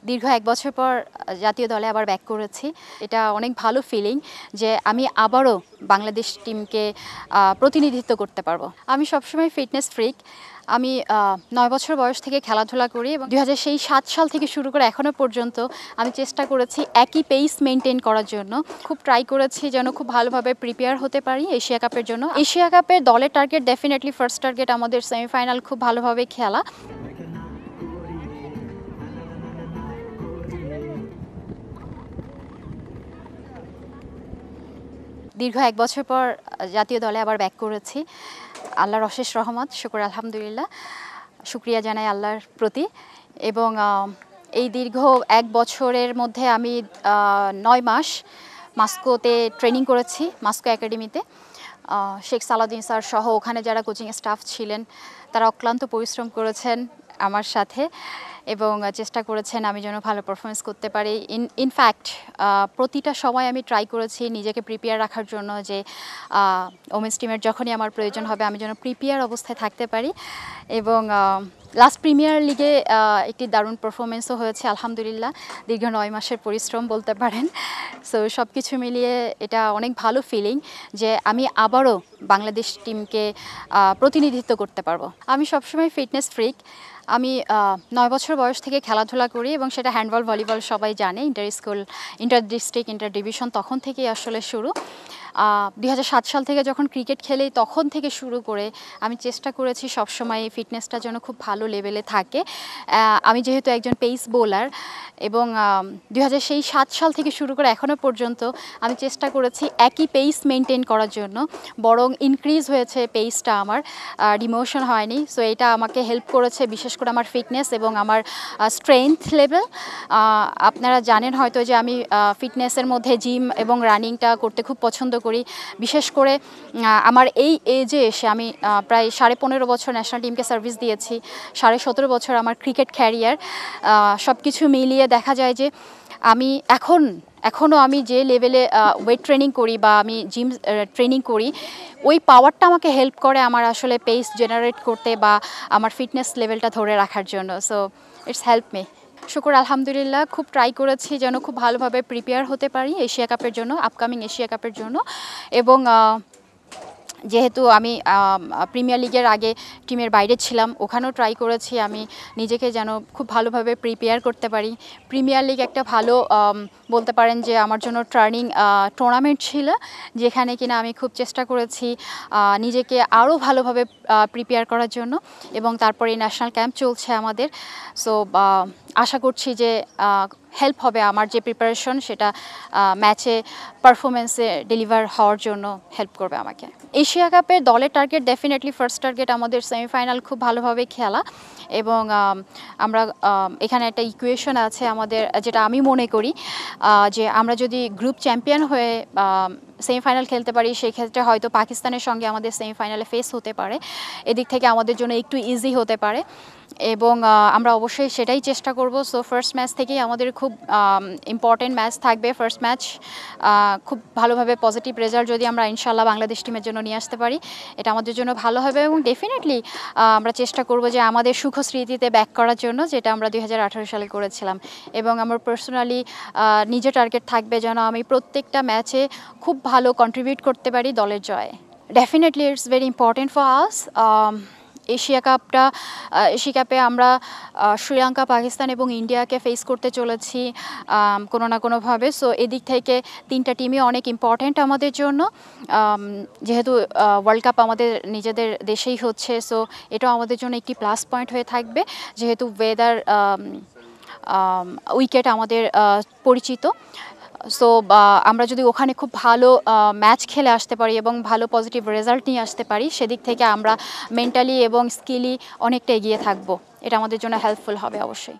দীর্ঘ ১ বছর পর জাতীয় দলে আবার ব্যাক করেছি। এটা অনেক ভালো ফিলিং যে আমি আবারও বাংলাদেশ টিমকে প্রতিনিধিত্ব করতে পারবো। আমি সবসময় ফিটনেস ফ্রিক। আমি ৯ বছর বয়স থেকে খেলাধুলা করি এবং ২০০৭ সাল থেকে শুরু করে এখনও পর্যন্ত আমি চেষ্টা করেছি একই পেস মেনটেন করার জন্য। খুব ট্রাই করেছি যেন খুব ভালোভাবে প্রিপেয়ার হতে পারি এশিয়া কাপের জন্য। এশিয়া কাপের দলের টার্গেট ডেফিনেটলি ফার্স্ট টার্গেট আমাদের সেমিফাইনাল খুব ভালোভাবে খেলা। দীর্ঘ ১ বছর পর জাতীয় দলে আবার ব্যাক করেছি। আল্লাহর অশেষ রহমত, শুকর আলহামদুলিল্লাহ। শুকরিয়া জানাই আল্লাহর প্রতি। এবং এই দীর্ঘ ১ বছরের মধ্যে আমি ৯ মাস মস্কোতে ট্রেনিং করেছি, মস্কো একাডেমিতে। শেখ সালাউদ্দিন স্যার সহ ওখানে যারা কোচিং স্টাফ ছিলেন তারা অক্লান্ত পরিশ্রম করেছেন আমার সাথে এবং চেষ্টা করেছেন আমি যেন ভালো পারফরমেন্স করতে পারি। ইনফ্যাক্ট প্রতিটা সময় আমি ট্রাই করেছি নিজেকে প্রিপেয়ার রাখার জন্য যে ওমেন্স টিমের যখনই আমার প্রয়োজন হবে আমি যেন প্রিপেয়ার অবস্থায় থাকতে পারি। এবং লাস্ট প্রিমিয়ার লিগে একটি দারুণ পারফরমেন্সও হয়েছে আলহামদুলিল্লাহ। দীর্ঘ ৯ মাসের পরিশ্রম বলতে পারেন। সো সব কিছু মিলিয়ে এটা অনেক ভালো ফিলিং যে আমি আবারও বাংলাদেশ টিমকে প্রতিনিধিত্ব করতে পারবো। আমি সবসময় ফিটনেস ফ্রিক। আমি ৯ বছর বয়স থেকে খেলাধুলা করি এবং সেটা হ্যান্ডবল, ভলিবল সবাই জানে। Inter school, inter district, inter division তখন থেকেই আসলে শুরু। ২০০৭ সাল থেকে যখন ক্রিকেট খেলি তখন থেকে শুরু করে আমি চেষ্টা করেছি সবসময় ফিটনেসটা যেন খুব ভালো লেভেলে থাকে। আমি যেহেতু একজন পেস বোলার এবং ২০০৭ সাল থেকে শুরু করে এখনও পর্যন্ত আমি চেষ্টা করেছি একই পেস মেনটেন করার জন্য, বরং ইনক্রিজ হয়েছে পেসটা আমার, ডিমোশন হয়নি। সো এটা আমাকে হেল্প করেছে বিশেষ করে আমার ফিটনেস এবং আমার স্ট্রেংথ লেভেল। আপনারা জানেন হয়তো যে আমি ফিটনেসের মধ্যে জিম এবং রানিংটা করতে খুব পছন্দ করি। বিশেষ করে আমার এই এজে এসে আমি প্রায় ১৫.৫ বছর ন্যাশনাল টিমকে সার্ভিস দিয়েছি, ১৭.৫ বছর আমার ক্রিকেট ক্যারিয়ার। সব কিছু মিলিয়ে দেখা যায় যে আমি এখনও আমি যে লেভেলে ওয়েট ট্রেনিং করি বা আমি জিম ট্রেনিং করি ওই পাওয়ারটা আমাকে হেল্প করে আমার আসলে পেস জেনারেট করতে বা আমার ফিটনেস লেভেলটা ধরে রাখার জন্য। So it's help me. শুকর আলহামদুলিল্লাহ। খুব ট্রাই করেছি যেন খুব ভালোভাবে প্রিপেয়ার হতে পারি এশিয়া কাপের জন্য, আপকামিং এশিয়া কাপের জন্য। এবং যেহেতু আমি প্রিমিয়ার লিগের আগে টিমের বাইরে ছিলাম, ওখানেও ট্রাই করেছি আমি নিজেকে যেন খুব ভালোভাবে প্রিপেয়ার করতে পারি। প্রিমিয়ার লিগ একটা ভালো বলতে পারেন যে আমার জন্য টার্নিং টুর্নামেন্ট ছিল, যেখানে কিনা আমি খুব চেষ্টা করেছি নিজেকে আরও ভালোভাবে প্রিপেয়ার করার জন্য। এবং তারপরে ন্যাশনাল ক্যাম্প চলছে আমাদের। সো আশা করছি যে হেল্প হবে আমার যে প্রিপারেশন সেটা ম্যাচে পারফরমেন্সে ডেলিভার হওয়ার জন্য হেল্প করবে আমাকে। এশিয়া কাপের দলের টার্গেট ডেফিনেটলি ফার্স্ট টার্গেট আমাদের সেমিফাইনাল খুব ভালোভাবে খেলা। এবং আমরা এখানে একটা ইকুয়েশন আছে আমাদের, যেটা আমি মনে করি যে আমরা যদি গ্রুপ চ্যাম্পিয়ন হয়ে সেমিফাইনাল খেলতে পারি সেক্ষেত্রে হয়তো পাকিস্তানের সঙ্গে আমাদের সেমিফাইনালে ফেস হতে পারে। এদিক থেকে আমাদের জন্য একটু ইজি হতে পারে এবং আমরা অবশ্যই সেটাই চেষ্টা করব। সো ফার্স্ট ম্যাচ থেকেই আমাদের খুব ইম্পর্টেন্ট ম্যাচ থাকবে। ফার্স্ট ম্যাচ খুব ভালোভাবে পজিটিভ রেজাল্ট যদি আমরা ইনশাল্লাহ বাংলাদেশ টিমের জন্য নিয়ে আসতে পারি এটা আমাদের জন্য ভালো হবে এবং ডেফিনেটলি আমরা চেষ্টা করব যে আমাদের সুখ স্মৃতিতে ব্যাক করার জন্য, যেটা আমরা ২০১৮ সালে করেছিলাম। এবং আমার পার্সোনালি নিজের টার্গেট থাকবে যেন আমি প্রত্যেকটা ম্যাচে খুব ভালো কন্ট্রিবিউট করতে পারি দলের জয়ে। Definitely it's very important for us. Asia কাপে আমরা শ্রীলঙ্কা, পাকিস্তান এবং ইন্ডিয়াকে ফেস করতে চলেছি কোনো না কোনোভাবে। সো এদিক থেকে 3টা টিমই অনেক ইম্পর্ট্যান্ট আমাদের জন্য, যেহেতু ওয়ার্ল্ড কাপ আমাদের নিজেদের দেশেই হচ্ছে। সো এটাও আমাদের জন্য একটি প্লাস পয়েন্ট হয়ে থাকবে, যেহেতু ওয়েদার উইকেট আমাদের পরিচিত। সো আমরা যদি ওখানে খুব ভালো ম্যাচ খেলে আসতে পারি এবং ভালো পজিটিভ রেজাল্ট নিয়ে আসতে পারি সেদিক থেকে আমরা মেন্টালি এবং স্কিলি অনেকটা এগিয়ে থাকবো। এটা আমাদের জন্য হেল্পফুল হবে অবশ্যই।